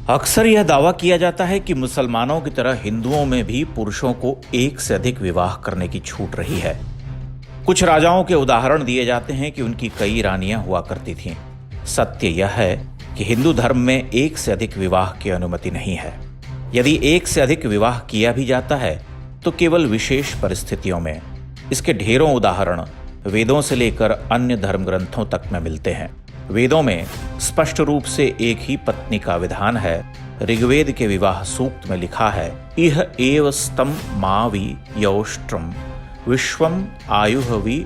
अक्सर यह दावा किया जाता है कि मुसलमानों की तरह हिंदुओं में भी पुरुषों को एक से अधिक विवाह करने की छूट रही है। कुछ राजाओं के उदाहरण दिए जाते हैं कि उनकी कई रानियां हुआ करती थीं। सत्य यह है कि हिंदू धर्म में एक से अधिक विवाह की अनुमति नहीं है। यदि एक से अधिक विवाह किया भी जाता है तो केवल विशेष परिस्थितियों में। इसके ढेरों उदाहरण वेदों से लेकर अन्य धर्म ग्रंथों तक में मिलते हैं। वेदों में स्पष्ट रूप से एक ही पत्नी का विधान है। ऋग्वेद के विवाह सूक्त में लिखा है, इह एव स्तम मावि यौष्ट्रम विश्वम आयुहवि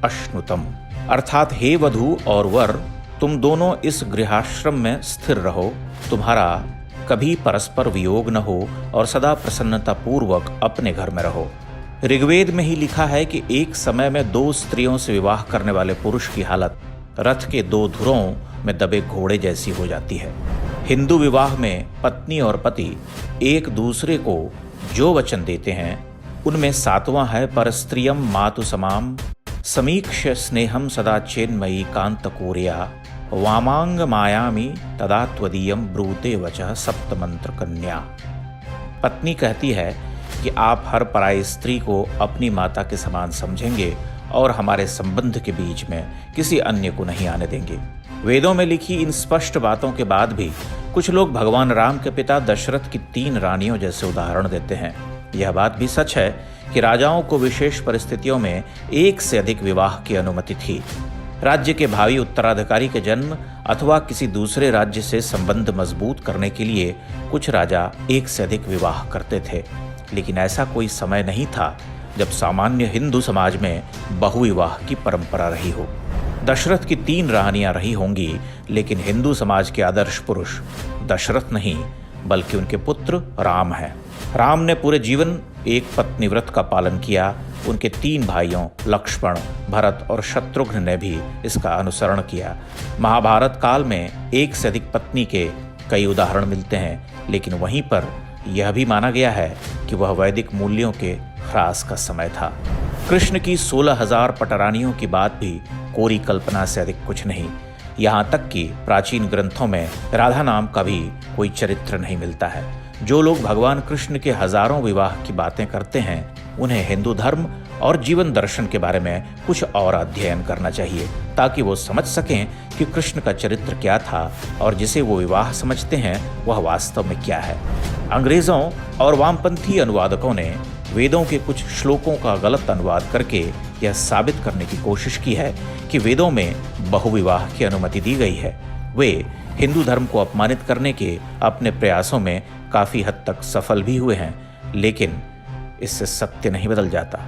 अश्नुतम। अर्थात हे वधू और वर, तुम दोनों इस गृहाश्रम में स्थिर रहो, तुम्हारा कभी परस्पर वियोग न हो और सदा प्रसन्नता पूर्वक अपने घर में रहो। ऋग्वेद में ही लिखा है कि एक समय में 2 स्त्रियों से विवाह करने वाले पुरुष की हालत रथ के 2 धुरों में दबे घोड़े जैसी हो जाती है। हिंदू विवाह में पत्नी और पति एक दूसरे को जो वचन देते हैं उनमें 7वां है, परस्त्रियम मातु समाम समीक्ष स्नेहम सदा चेन्मयी कांतकोरिया वामांग मायामी तदा त्वदीयम ब्रूते वचः सप्तमंत्र कन्या। पत्नी कहती है कि आप हर पराई स्त्री को अपनी माता के समान समझेंगे और हमारे संबंध के बीच में किसी अन्य को नहीं आने देंगे। वेदों में लिखी इन स्पष्ट बातों के बाद भी कुछ लोग भगवान राम के पिता दशरथ की 3 रानियों जैसे उदाहरण देते हैं। यह बात भी सच है कि राजाओं को विशेष परिस्थितियों में एक से अधिक विवाह की अनुमति थी। राज्य के भावी उत्तराधिकारी के जन्म अथवा किसी दूसरे राज्य से संबंध मजबूत करने के लिए कुछ राजा एक से अधिक विवाह करते थे, लेकिन ऐसा कोई समय नहीं था जब सामान्य हिंदू समाज में बहुविवाह की परंपरा रही हो। दशरथ की 3 रानियां रही होंगी, लेकिन हिंदू समाज के आदर्श पुरुष दशरथ नहीं बल्कि उनके पुत्र राम हैं। राम ने पूरे जीवन एक पत्नी व्रत का पालन किया। उनके 3 भाइयों लक्ष्मण, भरत और शत्रुघ्न ने भी इसका अनुसरण किया। महाभारत काल में एक से अधिक पत्नी के कई उदाहरण मिलते हैं, लेकिन वहीं पर यह भी माना गया है कि वह वैदिक मूल्यों के ह्रास का समय था। कृष्ण की 16,000 पटरानियों की बात भी कोरी कल्पना से अधिक कुछ नहीं। यहाँ तक कि प्राचीन ग्रंथों में राधा नाम का भी कोई चरित्र नहीं मिलता है। जो लोग भगवान कृष्ण के हजारों विवाह की बातें करते हैं, उन्हें हिंदू धर्म और जीवन दर्शन के बारे में कुछ और अध्ययन करना चाहिए, ताकि वो समझ सकें कि कृष्ण का चरित्र क्या था और जिसे वो विवाह समझते हैं वह वास्तव में क्या है। अंग्रेजों और वामपंथी अनुवादकों ने वेदों के कुछ श्लोकों का गलत अनुवाद करके यह साबित करने की कोशिश की है कि वेदों में बहुविवाह की अनुमति दी गई है। वे हिंदू धर्म को अपमानित करने के अपने प्रयासों में काफी हद तक सफल भी हुए हैं, लेकिन इससे सत्य नहीं बदल जाता।